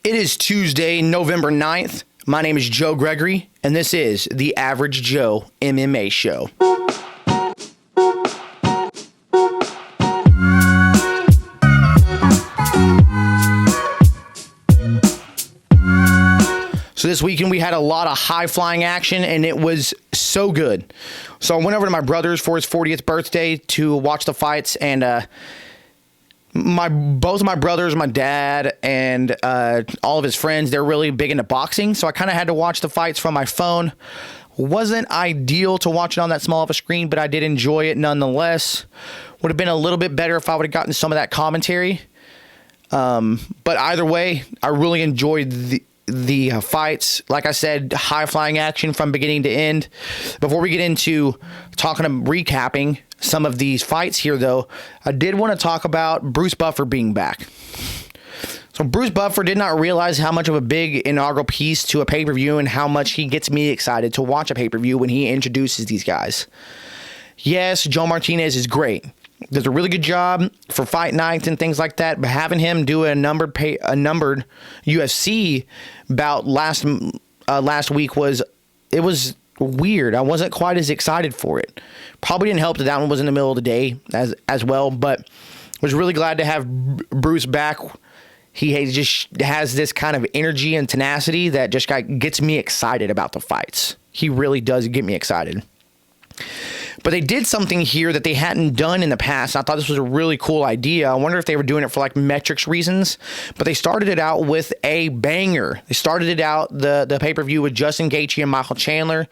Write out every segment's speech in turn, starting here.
It is Tuesday, November 9th. My name is Joe Gregory, and this is the Average Joe MMA Show. So this weekend we had a lot of high-flying action, and it was so good. So I went over to my brother's for his 40th birthday to watch the fights, and both of my brothers, my dad, and all of his friends, they're really big into boxing, so I kind of had to watch the fights from my phone. Wasn't ideal to watch it on that small of a screen, but I did enjoy it nonetheless. Would have been a little bit better if I would have gotten some of that commentary. But either way, I really enjoyed the fights. Like I said, high-flying action from beginning to end. Before we get into recapping some of these fights here, though, I did want to talk about Bruce Buffer being back. So Bruce Buffer did not realize how much of a big inaugural piece to a pay-per-view and how much he gets me excited to watch a pay-per-view when he introduces these guys. Yes, Joe Martinez is great. Does a really good job for fight nights and things like that, but having him do a numbered UFC bout last week was weird. I wasn't quite as excited for it. Probably didn't help that one was in the middle of the day as well, but was really glad to have Bruce back. He just has this kind of energy and tenacity that just gets me excited about the fights. He really does get me excited. But they did something here that they hadn't done in the past. I thought this was a really cool idea. I wonder if they were doing it for like metrics reasons. But they started it out with a banger. They started it out, the pay-per-view, with Justin Gaethje and Michael Chandler.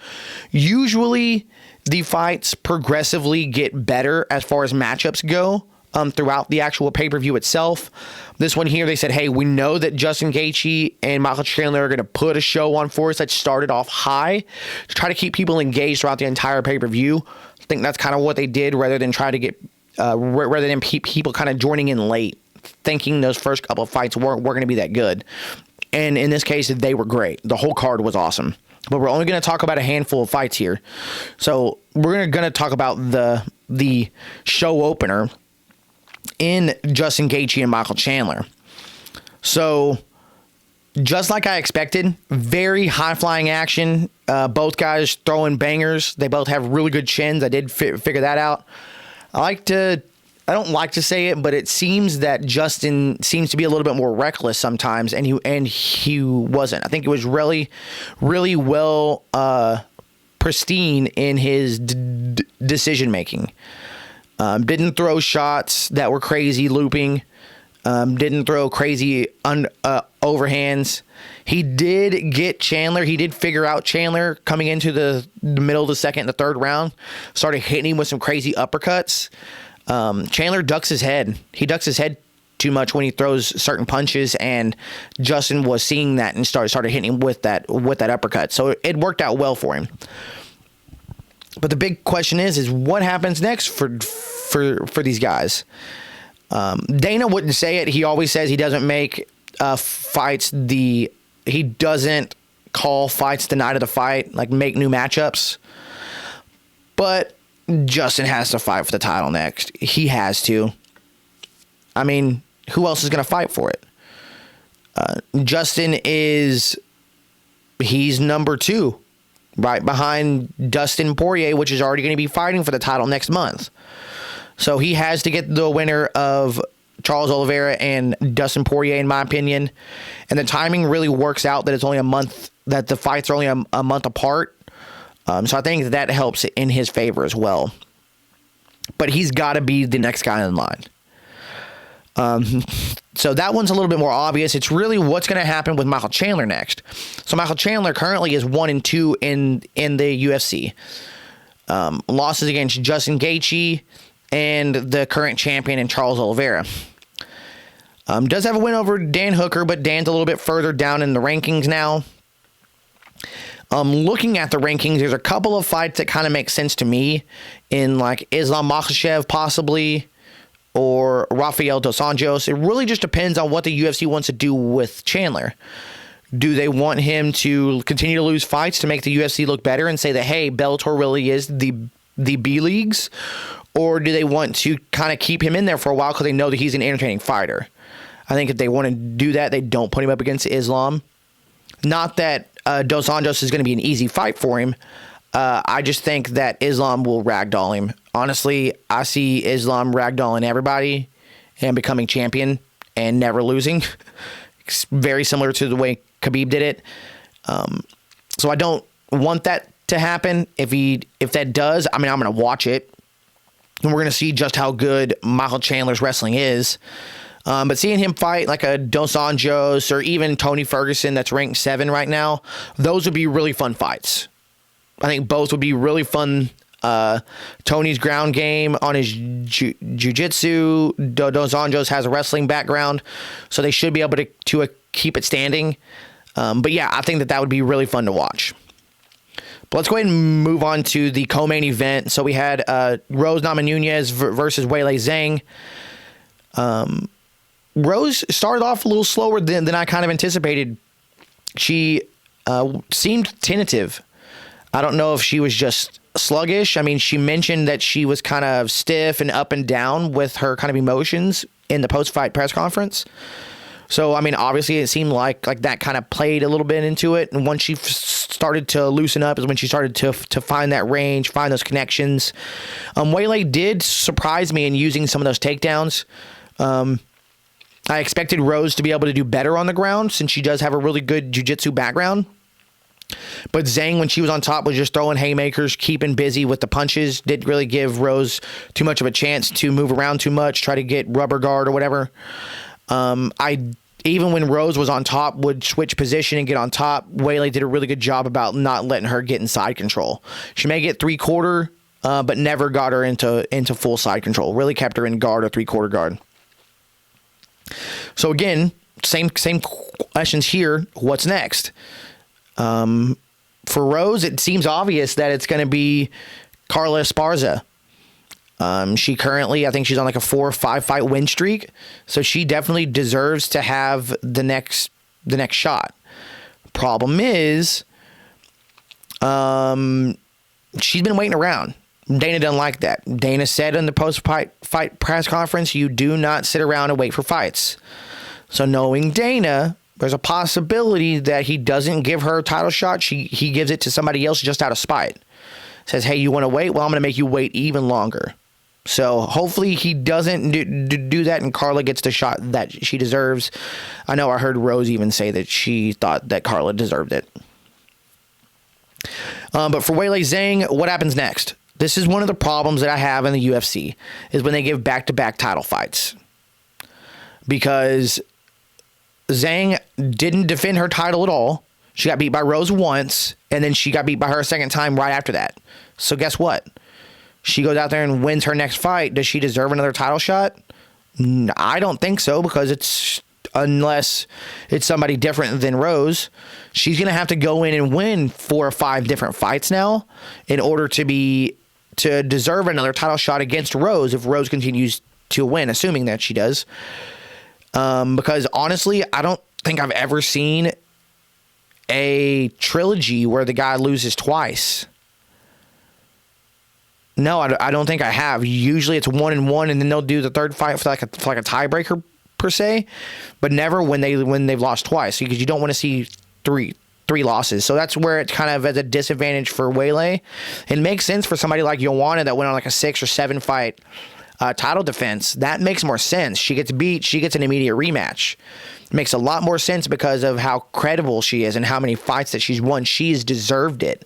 Usually, the fights progressively get better as far as matchups go throughout the actual pay-per-view itself. This one here, they said, hey, we know that Justin Gaethje and Michael Chandler are going to put a show on for us that started off high to try to keep people engaged throughout the entire pay-per-view. I think that's kind of what they did rather than try to get, rather than people kind of joining in late, thinking those first couple of fights weren't going to be that good. And in this case, they were great. The whole card was awesome. But we're only going to talk about a handful of fights here. So we're going to talk about the show opener in Justin Gaethje and Michael Chandler. So, just like I expected, very high-flying action. Both guys throwing bangers. They both have really good chins. I did figure that out. I don't like to say it, but it seems that Justin seems to be a little bit more reckless sometimes, and he wasn't. I think it was really, really well pristine in his decision-making. Didn't throw shots that were crazy looping. Didn't throw crazy overhands. He did get Chandler. He did figure out Chandler coming into the middle of the second and the third round. Started hitting him with some crazy uppercuts. Chandler ducks his head. He ducks his head too much when he throws certain punches, and Justin was seeing that and started hitting him with that uppercut. So it worked out well for him. But the big question is what happens next for these guys? Dana wouldn't say it. He always says he doesn't make fights. He doesn't call fights the night of the fight, like make new matchups. But Justin has to fight for the title next. He has to. I mean, who else is going to fight for it? Justin he's number 2. Right behind Dustin Poirier, which is already going to be fighting for the title next month. So he has to get the winner of Charles Oliveira and Dustin Poirier, in my opinion. And the timing really works out that it's only a month, that the fights are only a month apart. So I think that helps in his favor as well. But he's got to be the next guy in line. So that one's a little bit more obvious. It's really what's going to happen with Michael Chandler next. So Michael Chandler currently is 1-2 in the UFC. Losses against Justin Gaethje and the current champion in Charles Oliveira. Does have a win over Dan Hooker, but Dan's a little bit further down in the rankings now. Looking at the rankings, there's a couple of fights that kind of make sense to me in like Islam Makhachev possibly, or Rafael Dos Anjos. It really just depends on what the UFC wants to do with Chandler. Do they want him to continue to lose fights to make the UFC look better and say that, hey, Bellator really is the B leagues? Or do they want to kind of keep him in there for a while because they know that he's an entertaining fighter? I think if they want to do that, they don't put him up against Islam. Not that Dos Anjos is going to be an easy fight for him. I just think that Islam will ragdoll him. Honestly, I see Islam ragdolling everybody and becoming champion and never losing. It's very similar to the way Khabib did it. So I don't want that to happen. If that does, I mean, I'm going to watch it. And we're going to see just how good Michael Chandler's wrestling is. But seeing him fight like a Dos Anjos or even Tony Ferguson that's ranked 7 right now, those would be really fun fights. I think both would be really fun. Tony's ground game on his jiu-jitsu. Dos Anjos has a wrestling background, so they should be able to keep it standing. But yeah, I think that would be really fun to watch. But let's go ahead and move on to the co-main event. So we had Rose Namajunas versus Weili Zhang. Rose started off a little slower than I kind of anticipated. She seemed tentative. I don't know if she was just sluggish. I mean, she mentioned that she was kind of stiff and up and down with her kind of emotions in the post-fight press conference. So, I mean, obviously it seemed like that kind of played a little bit into it. And once she started to loosen up is when she started to find that range, find those connections. Weili did surprise me in using some of those takedowns. I expected Rose to be able to do better on the ground since she does have a really good jiu-jitsu background. But Zhang, when she was on top, was just throwing haymakers, keeping busy with the punches. Didn't really give Rose too much of a chance to move around too much, try to get rubber guard or whatever. Even when Rose was on top, would switch position and get on top. Weili did a really good job about not letting her get in side control. She may get 3/4, but never got her into full side control. Really kept her in guard or 3/4 guard. So again, same questions here. What's next? For Rose, it seems obvious that it's going to be Carla Esparza. She currently, I think she's on like a 4 or 5 fight win streak. So she definitely deserves to have the next shot. Problem is, she's been waiting around. Dana doesn't like that. Dana said in the post-fight press conference, you do not sit around and wait for fights. So knowing Dana, there's a possibility that he doesn't give her a title shot. He gives it to somebody else just out of spite. Says, hey, you want to wait? Well, I'm going to make you wait even longer. So hopefully he doesn't do that and Carla gets the shot that she deserves. I know I heard Rose even say that she thought that Carla deserved it. But for Weili Zhang, what happens next? This is one of the problems that I have in the UFC is when they give back-to-back title fights. Because Zhang didn't defend her title at all. She got beat by Rose once, and then she got beat by her a second time right after that. So guess what? She goes out there and wins her next fight. Does she deserve another title shot? I don't think so, because unless it's somebody different than Rose, she's going to have to go in and win 4 or 5 different fights now in order to deserve another title shot against Rose if Rose continues to win, assuming that she does. Because honestly, I don't think I've ever seen a trilogy where the guy loses twice. No, I don't think I have. Usually it's 1-1, and then they'll do the third fight for like a tiebreaker per se, but never when they've lost twice, because you don't want to see three losses. So that's where it's kind of at a disadvantage for Weili. It makes sense for somebody like Joanna that went on like a 6 or 7 fight title defense. That makes more sense. She gets beat, she gets an immediate rematch. It makes a lot more sense because of how credible she is and how many fights that she's won. She's deserved it.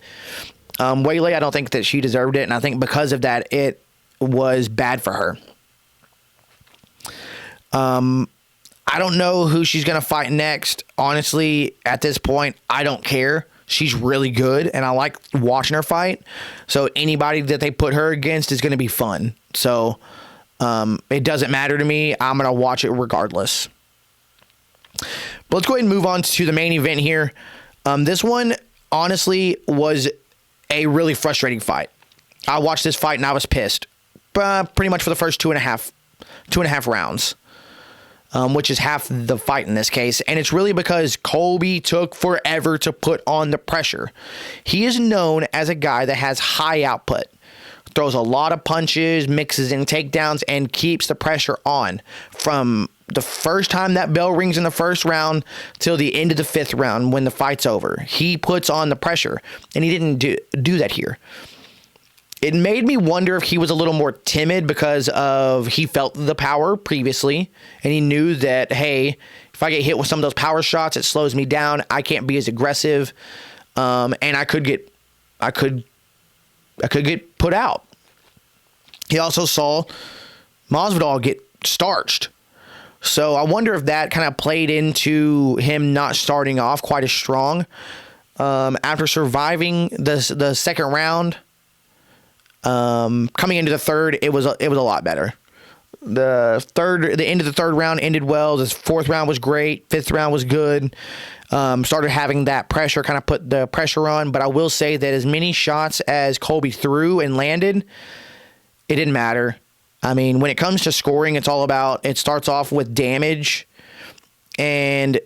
Weili, I don't think that she deserved it, and I think because of that, it was bad for her. I don't know who she's going to fight next. Honestly, at this point, I don't care. She's really good, and I like watching her fight. So anybody that they put her against is going to be fun. So it doesn't matter to me. I'm going to watch it regardless. But let's go ahead and move on to the main event here. This one, honestly, was a really frustrating fight. I watched this fight, and I was pissed. Pretty much for the first 2.5 rounds. Which is half the fight in this case. And it's really because Colby took forever to put on the pressure. He is known as a guy that has high output. Throws a lot of punches, mixes in takedowns, and keeps the pressure on from the first time that bell rings in the first round till the end of the 5th round when the fight's over. He puts on the pressure, and he didn't do that here. It made me wonder if he was a little more timid because of he felt the power previously, and he knew that, hey, if I get hit with some of those power shots, it slows me down. I can't be as aggressive, and I could get put out. He also saw Masvidal get starched. So I wonder if that kind of played into him not starting off quite as strong. After surviving the second round, coming into the third, it was a lot better. The end of the third round ended well. The 4th round was great. 5th round was good. Started having that pressure, kind of put the pressure on. But I will say that as many shots as Colby threw and landed, it didn't matter. I mean, when it comes to scoring, it starts off with damage, and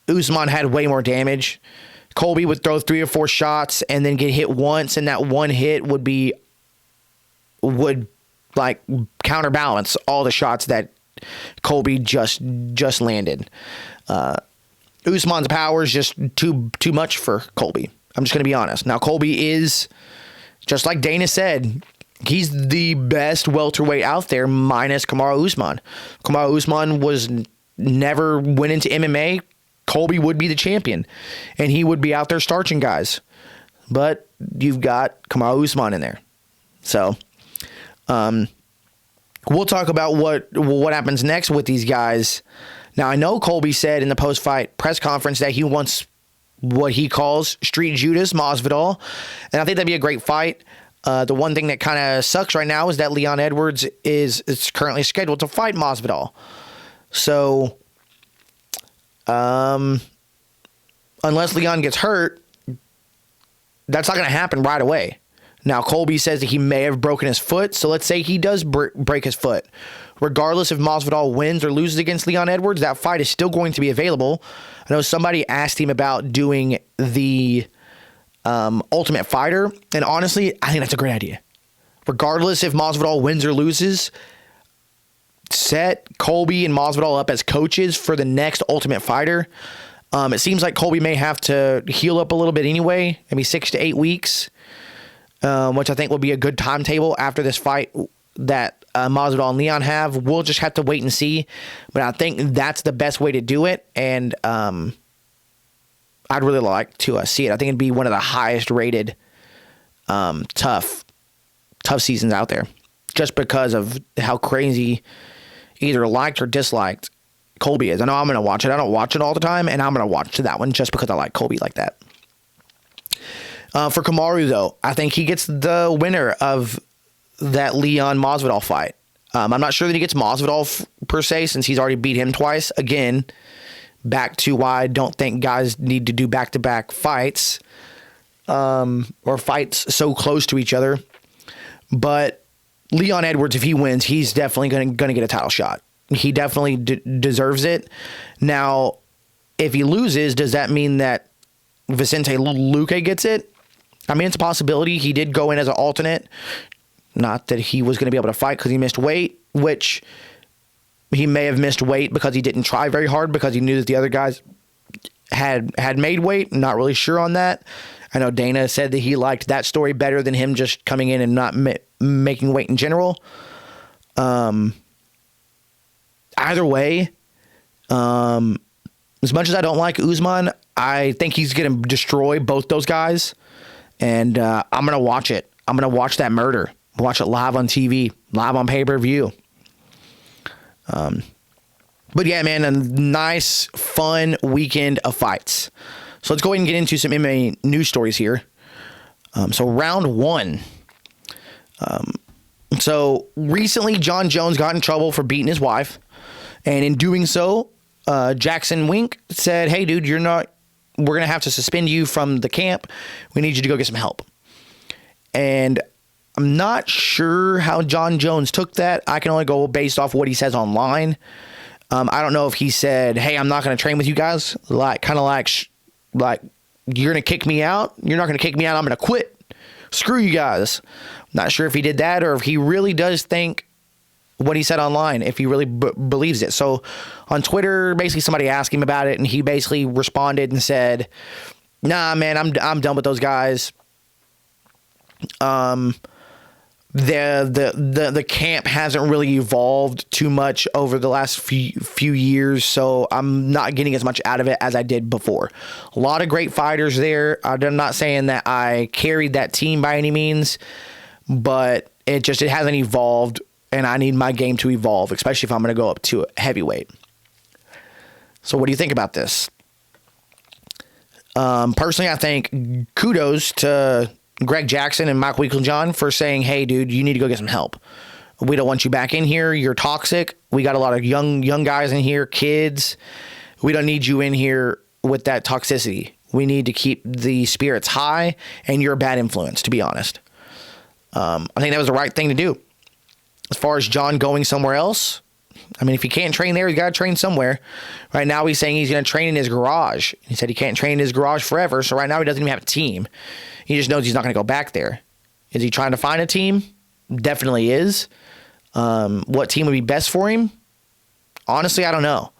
Usman had way more damage. Colby would throw 3 or 4 shots and then get hit once, and that one hit would like counterbalance all the shots that Colby just landed. Usman's power is just too much for Colby. I'm just going to be honest. Now, Colby is, just like Dana said, he's the best welterweight out there minus Kamaru Usman. Kamaru Usman never went into MMA. Colby would be the champion, and he would be out there starching guys. But you've got Kamaru Usman in there. So we'll talk about what happens next with these guys. Now, I know Colby said in the post-fight press conference that he wants what he calls Street Judas Masvidal, and I think that'd be a great fight. The one thing that kind of sucks right now is that Leon Edwards is currently scheduled to fight Masvidal. So, unless Leon gets hurt, that's not going to happen right away. Now, Colby says that he may have broken his foot, so let's say he does break his foot. Regardless if Masvidal wins or loses against Leon Edwards, that fight is still going to be available. I know somebody asked him about doing the Ultimate Fighter, and honestly, I think that's a great idea. Regardless if Masvidal wins or loses, set Colby and Masvidal up as coaches for the next Ultimate Fighter. It seems like Colby may have to heal up a little bit anyway, maybe 6 to 8 weeks, which I think will be a good timetable after this fight that Masvidal and Leon have. We'll just have to wait and see, but I think that's the best way to do it, and I'd really like to see it. I think it'd be one of the highest rated tough seasons out there, just because of how crazy either liked or disliked Colby is. I know I'm going to watch it. I don't watch it all the time, and I'm going to watch that one just because I like Colby like that. For Kamaru, though, I think he gets the winner of that Leon Masvidal fight. I'm not sure that he gets Masvidal per se, since he's already beat him twice. Again, back to why I don't think guys need to do back-to-back fights or fights so close to each other. But Leon Edwards, if he wins, he's definitely going to get a title shot. He definitely deserves it. Now, if he loses, does that mean that Vicente Luque gets it? I mean, it's a possibility. He did go in as an alternate. Not that he was going to be able to fight because he missed weight, which he may have missed weight because he didn't try very hard because he knew that the other guys had made weight. I'm not really sure on that. I know Dana said that he liked that story better than him just coming in and not making weight in general. Either way, as much as I don't like Usman, I think he's going to destroy both those guys, and I'm going to watch it. I'm going to watch that murder. Watch it live on TV, live on pay-per-view. But yeah, man, a nice, fun weekend of fights. So let's go ahead and get into some MMA news stories here. So round one. So recently, Jon Jones got in trouble for beating his wife. And in doing so, Jackson Wink said, hey, dude, we're going to have to suspend you from the camp. We need you to go get some help. And I'm not sure how Jon Jones took that. I can only go based off what he says online. I don't know if he said, hey, I'm not going to train with you guys. Like you're going to kick me out. You're not going to kick me out. I'm going to quit. Screw you guys. Not sure if he did that or if he really does think what he said online, if he really believes it. So on Twitter, basically somebody asked him about it, and he basically responded and said, "Nah, man, I'm done with those guys. The camp hasn't really evolved too much over the last few years, so I'm not getting as much out of it as I did before. A lot of great fighters there. I'm not saying that I carried that team by any means, but it hasn't evolved, and I need my game to evolve, especially if I'm going to go up to a heavyweight." So what do you think about this? Personally, I think kudos to Greg Jackson and Mike Winklejohn for saying, "Hey, dude, you need to go get some help. We don't want you back in here. You're toxic. We got a lot of young guys in here, kids. We don't need you in here with that toxicity. We need to keep the spirits high, and you're a bad influence, to be honest." I think that was the right thing to do. As far as Jon going somewhere else, I mean, if he can't train there, he's got to train somewhere. Right now, he's saying he's going to train in his garage. He said he can't train in his garage forever, so right now he doesn't even have a team. He just knows he's not going to go back there. Is he trying to find a team? Definitely is. What team would be best for him? Honestly, I don't know.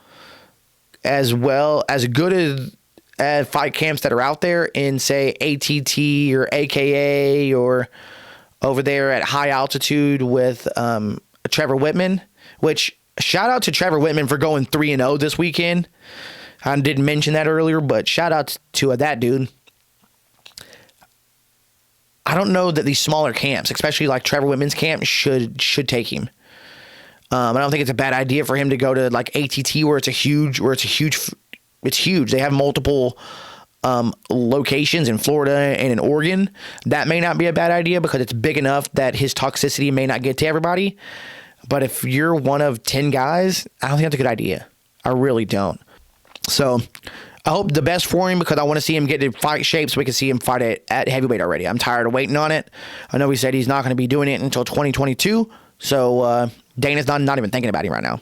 As good as fight camps that are out there in, say, ATT or AKA or over there at high altitude with Trevor Whitman, which shout out to Trevor Whitman for going 3-0 this weekend. I didn't mention that earlier, but shout out to that dude. I don't know that these smaller camps, especially like Trevor Whitman's camp, should take him. I don't think it's a bad idea for him to go to like ATT where it's huge. They have multiple locations in Florida and in Oregon. That may not be a bad idea because it's big enough that his toxicity may not get to everybody. But if you're one of 10 guys, I don't think that's a good idea. I really don't. So I hope the best for him because I want to see him get in fight shape so we can see him fight at heavyweight already. I'm tired of waiting on it. I know he said he's not going to be doing it until 2022. So Dana's not even thinking about him right now.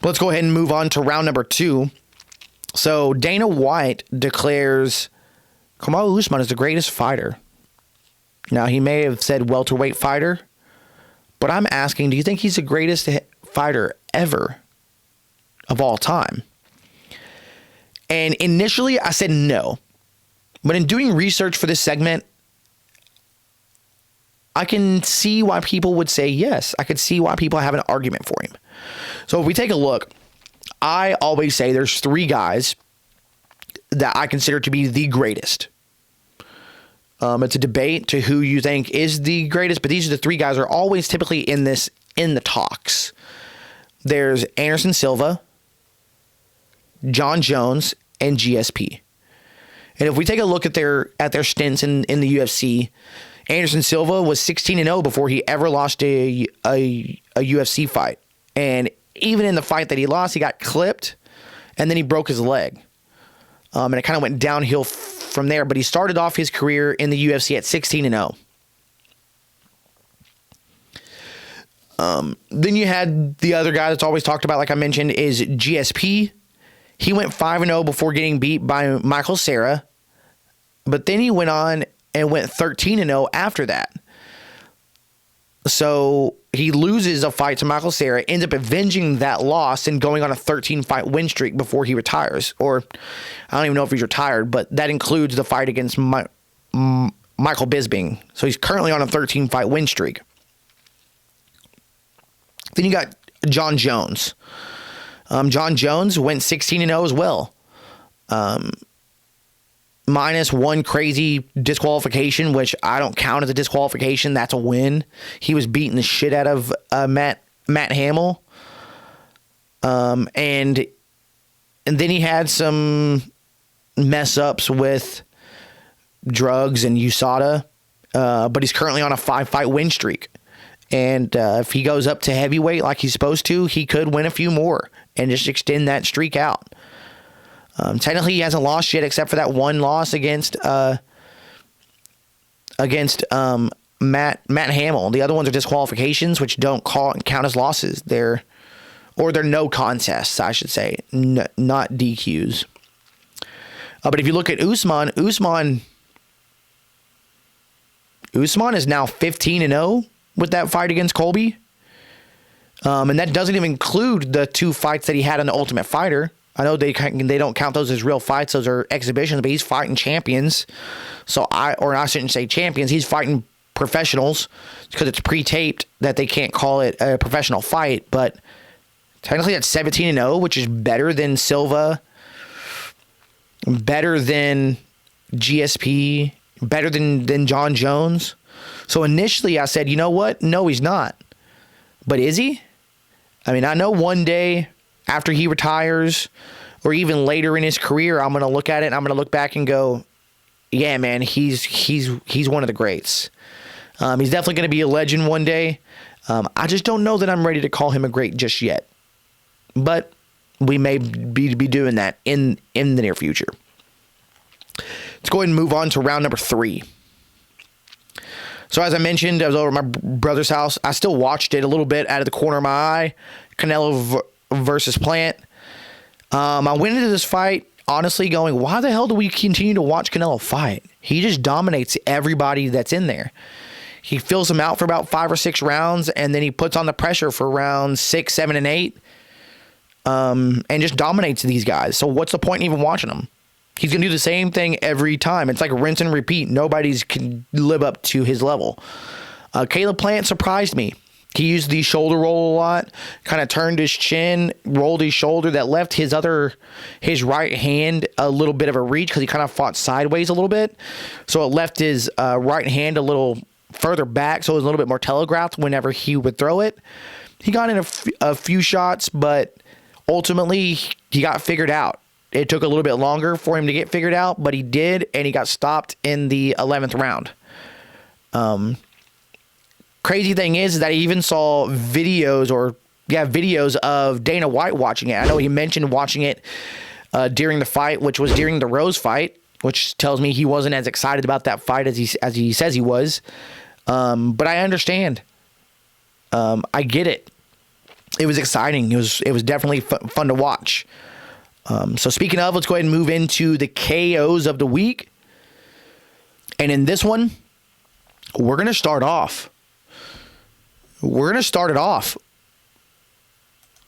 But let's go ahead and move on to round number 2. So Dana White declares Kamaru Usman is the greatest fighter. Now, he may have said welterweight fighter, but I'm asking, do you think he's the greatest fighter ever of all time? And initially, I said no. But in doing research for this segment, I can see why people would say yes. I could see why people have an argument for him. So if we take a look, I always say there's 3 guys that I consider to be the greatest. It's a debate to who you think is the greatest, but these are the 3 guys are always typically in the talks. There's Anderson Silva, Jon Jones, and GSP. And if we take a look at their stints in the UFC, Anderson Silva was 16-0 before he ever lost a UFC fight. And even in the fight that he lost, he got clipped, and then he broke his leg. And it kind of went downhill from there. But he started off his career in the UFC at 16-0. Then you had the other guy that's always talked about, like I mentioned, is GSP. He went 5-0 before getting beat by Michael Cera. But then he went on and went 13-0 after that. So he loses a fight to Michael Cera, ends up avenging that loss and going on a 13-fight win streak before he retires. Or I don't even know if he's retired, but that includes the fight against Michael Bisping. So he's currently on a 13-fight win streak. Then you got Jon Jones. Jon Jones went 16-0 as well. Minus one crazy disqualification, which I don't count as a disqualification. That's a win. He was beating the shit out of Matt Hamill. And then he had some mess ups with drugs and USADA. But he's currently on a 5-fight win streak. And if he goes up to heavyweight like he's supposed to, he could win a few more and just extend that streak out. Technically, he hasn't lost yet, except for that one loss against Matt Hamill. The other ones are disqualifications, which don't count as losses. They're no contests, I should say, not DQs. But if you look at Usman is now 15-0 with that fight against Colby. And that doesn't even include the 2 fights that he had on the Ultimate Fighter. I know they don't count those as real fights; those are exhibitions. But he's fighting champions, I shouldn't say champions. He's fighting professionals because it's pre-taped that they can't call it a professional fight. But technically, that's 17-0, which is better than Silva, better than GSP, better than Jon Jones. So initially, I said, you know what? No, he's not. But is he? I mean, I know one day after he retires or even later in his career, I'm going to look at it and I'm going to look back and go, yeah, man, he's one of the greats. He's definitely going to be a legend one day. I just don't know that I'm ready to call him a great just yet. But we may be doing that in the near future. Let's go ahead and move on to round number 3. So as I mentioned, I was over at my brother's house. I still watched it a little bit out of the corner of my eye. Canelo versus Plant. I went into this fight honestly going, why the hell do we continue to watch Canelo fight? He just dominates everybody that's in there. He fills them out for about 5 or 6 rounds, and then he puts on the pressure for rounds 6, 7, and 8, and just dominates these guys. So what's the point in even watching him? He's going to do the same thing every time. It's like rinse and repeat. Nobody's can live up to his level. Caleb Plant surprised me. He used the shoulder roll a lot, kind of turned his chin, rolled his shoulder. That left his right hand a little bit of a reach because he kind of fought sideways a little bit. So it left his right hand a little further back, so it was a little bit more telegraphed whenever he would throw it. He got in a few shots, but ultimately he got figured out. It took a little bit longer for him to get figured out, but he did, and he got stopped in the 11th round. Crazy thing is that I even saw videos of Dana White watching it. I know he mentioned watching it during the fight, which was during the Rose fight, which tells me he wasn't as excited about that fight as he says he was. But I understand. I get it. It was exciting. It was definitely fun to watch. So speaking of, let's go ahead and move into the KOs of the week. And in this one, we're going to start it off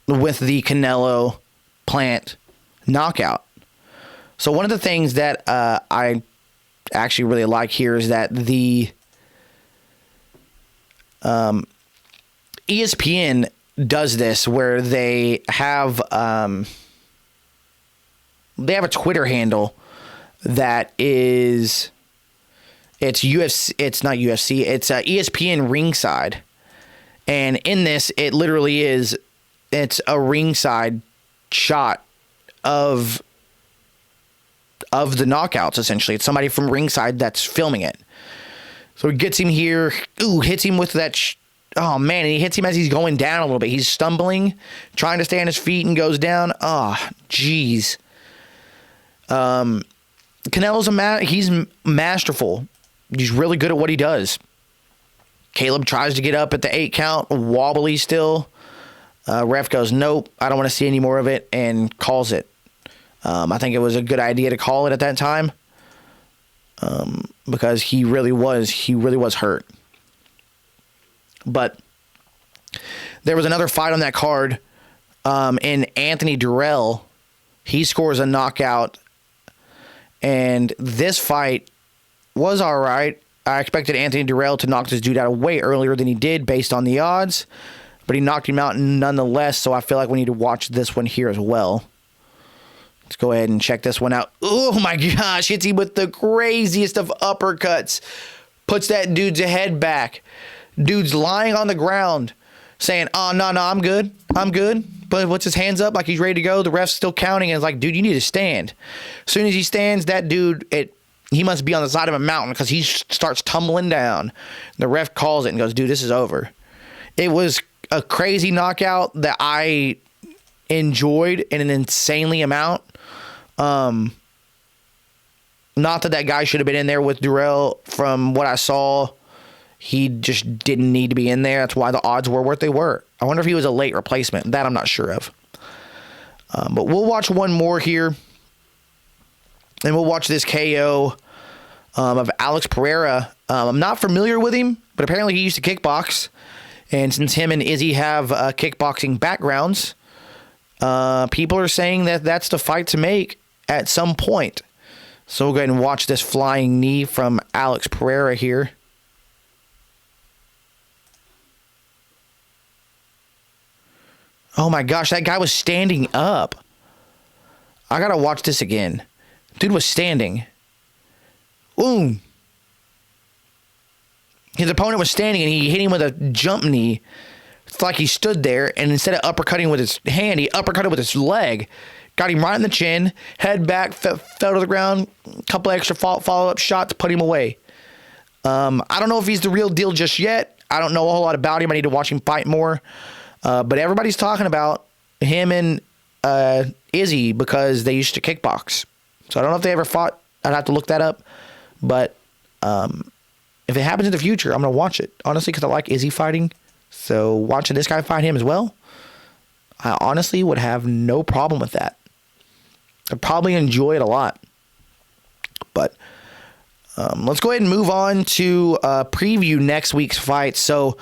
with the Canelo Plant knockout. So one of the things that I actually really like here is that the ESPN does this where they have a Twitter handle that is it's not UFC, it's ESPN Ringside. And in this, it's a ringside shot of the knockouts, essentially. It's somebody from ringside that's filming it. So he gets him here, hits him with that, oh man, and he hits him as he's going down a little bit. He's stumbling, trying to stay on his feet and goes down. Oh, jeez. Canelo's he's masterful. He's really good at what he does. Caleb tries to get up at the 8 count, wobbly still. Ref goes, nope, I don't want to see any more of it, and calls it. I think it was a good idea to call it at that time because he really was hurt. But there was another fight on that card, and Anthony Durrell, he scores a knockout, and this fight was all right. I expected Anthony Durrell to knock this dude out way earlier than he did based on the odds, but he knocked him out nonetheless, so I feel like we need to watch this one here as well. Let's go ahead and check this one out. Oh my gosh, hits him with the craziest of uppercuts. Puts that dude's head back. Dude's lying on the ground saying, oh, no, I'm good. But puts his hands up like he's ready to go. The ref's still counting and is like, dude, you need to stand. As soon as he stands, that dude, he must be on the side of a mountain because he starts tumbling down. The ref calls it and goes, dude, this is over. It was a crazy knockout that I enjoyed in an insanely amount. Not that guy should have been in there with Durrell. From what I saw, he just didn't need to be in there. That's why the odds were what they were. I wonder if he was a late replacement. That I'm not sure of. But we'll watch one more here. And we'll watch this KO of Alex Pereira. I'm not familiar with him. but apparently he used to kickbox. And since him and Izzy have kickboxing backgrounds, people are saying that that's the fight to make at some point. So we'll go ahead and watch this flying knee from Alex Pereira here. Oh my gosh, that guy was standing up. I gotta watch this again. Dude was standing. Boom. His opponent was standing and he hit him with a jump knee. It's like he stood there and instead of uppercutting with his hand, he uppercutted with his leg. Got him right in the chin, head back, fell to the ground. A couple extra follow-up shots, put him away. I don't know if he's the real deal just yet. I don't know a whole lot about him. I need to watch him fight more. But everybody's talking about him and Izzy because they used to kickbox. So I don't know if they ever fought. I'd have to look that up. But if it happens in the future, I'm going to watch it. Honestly, because I like Izzy fighting. So watching this guy fight him as well, I honestly would have no problem with that. I'd probably enjoy it a lot. But let's go ahead and move on to preview next week's fight. So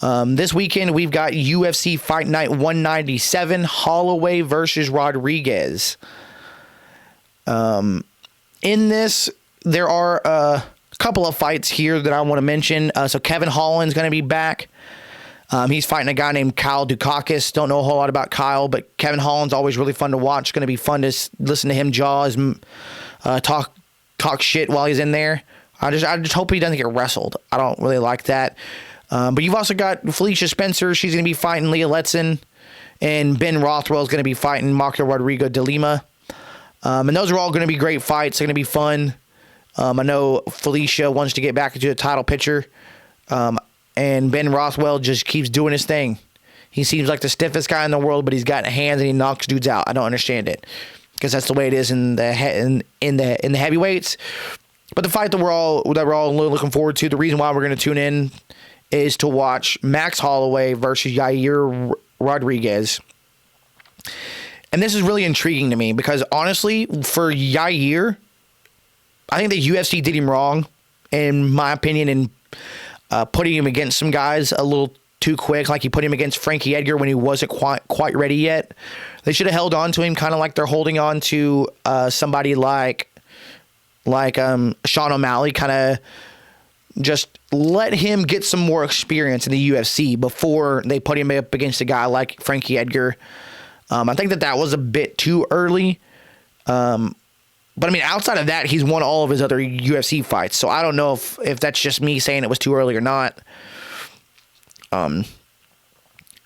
this weekend we've got UFC Fight Night 197, Holloway versus Rodriguez. In this, there are a couple of fights here that I want to mention. So Kevin Holland's going to be back. He's fighting a guy named Kyle Dukakis. Don't know a whole lot about Kyle, but Kevin Holland's always really fun to watch. Going to be fun to listen to him talk shit while he's in there. I just hope he doesn't get wrestled. I don't really like that. But you've also got Felicia Spencer. She's going to be fighting Leah Letson. And Ben Rothwell is going to be fighting Marco Rodrigo de Lima. And those are all going to be great fights. They're going to be fun. I know Felicia wants to get back into the title picture. And Ben Rothwell just keeps doing his thing. He seems like the stiffest guy in the world, but he's got hands and he knocks dudes out. I don't understand it because that's the way it is in the heavyweights. But the fight that we're all looking forward to, the reason why we're going to tune in is to watch Max Holloway versus Yair Rodriguez. And this is really intriguing to me because honestly, for Yair, I think the UFC did him wrong, in my opinion, in putting him against some guys a little too quick. Like he put him against Frankie Edgar when he wasn't quite ready yet. They should have held on to him kind of like they're holding on to somebody like Sean O'Malley, kind of just let him get some more experience in the UFC before they put him up against a guy like Frankie Edgar. I think that was a bit too early. But I mean, outside of that, he's won all of his other UFC fights. So I don't know if that's just me saying it was too early or not.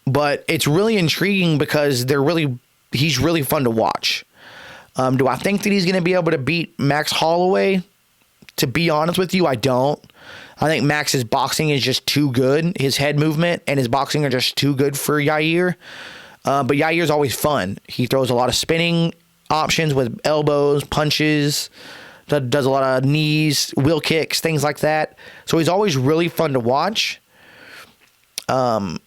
But it's really intriguing because he's really fun to watch. Do I think that he's going to be able to beat Max Holloway? To be honest with you, I don't. I think Max's boxing is just too good. His head movement and his boxing are just too good for Yair. But Yair's always fun. He throws a lot of spinning options with elbows, punches, does a lot of knees, wheel kicks, things like that. So he's always really fun to watch. And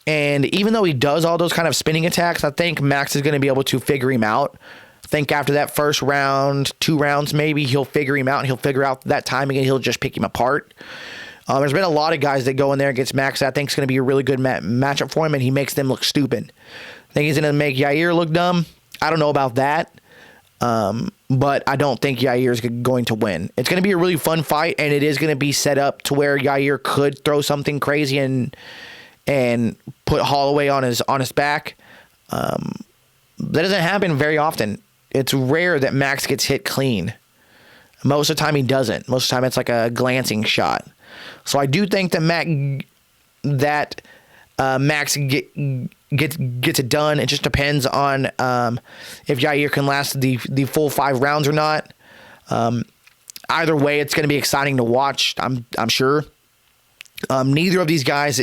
even though he does all those kind of spinning attacks, I think Max is going to be able to figure him out. I think after that first round, 2 rounds maybe, he'll figure him out and he'll figure out that timing and he'll just pick him apart. There's been a lot of guys that go in there against Max that I think is going to be a really good matchup for him, and he makes them look stupid. I think he's going to make Yair look dumb. I don't know about that, but I don't think Yair is going to win. It's going to be a really fun fight, and it is going to be set up to where Yair could throw something crazy and put Holloway on his back. That doesn't happen very often. It's rare that Max gets hit clean. Most of the time he doesn't. Most of the time it's like a glancing shot. So I do think that Max gets it done. It just depends on if Yair can last the full 5 rounds or not. Either way, it's going to be exciting to watch. I'm sure. Neither of these guys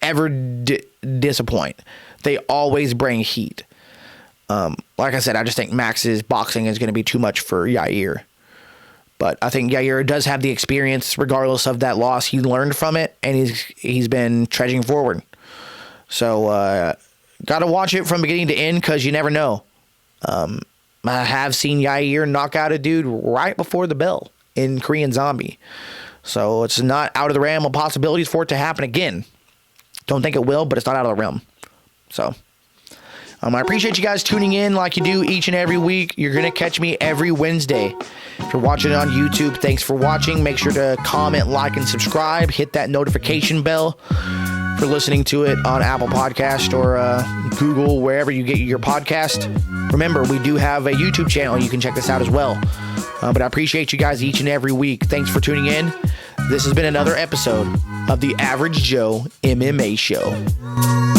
ever disappoint. They always bring heat. Like I said, I just think Max's boxing is going to be too much for Yair. But I think Yair does have the experience, regardless of that loss. He learned from it, and he's been trudging forward. So, got to watch it from beginning to end because you never know. I have seen Yair knock out a dude right before the bell in Korean Zombie. So it's not out of the realm of possibilities for it to happen again. Don't think it will, but it's not out of the realm. So I appreciate you guys tuning in like you do each and every week. You're going to catch me every Wednesday. If you're watching it on YouTube, thanks for watching. Make sure to comment, like, and subscribe. Hit that notification bell. If you're listening to it on Apple Podcast or Google, wherever you get your podcast. Remember, we do have a YouTube channel. You can check this out as well. But I appreciate you guys each and every week. Thanks for tuning in. This has been another episode of the Average Joe MMA Show.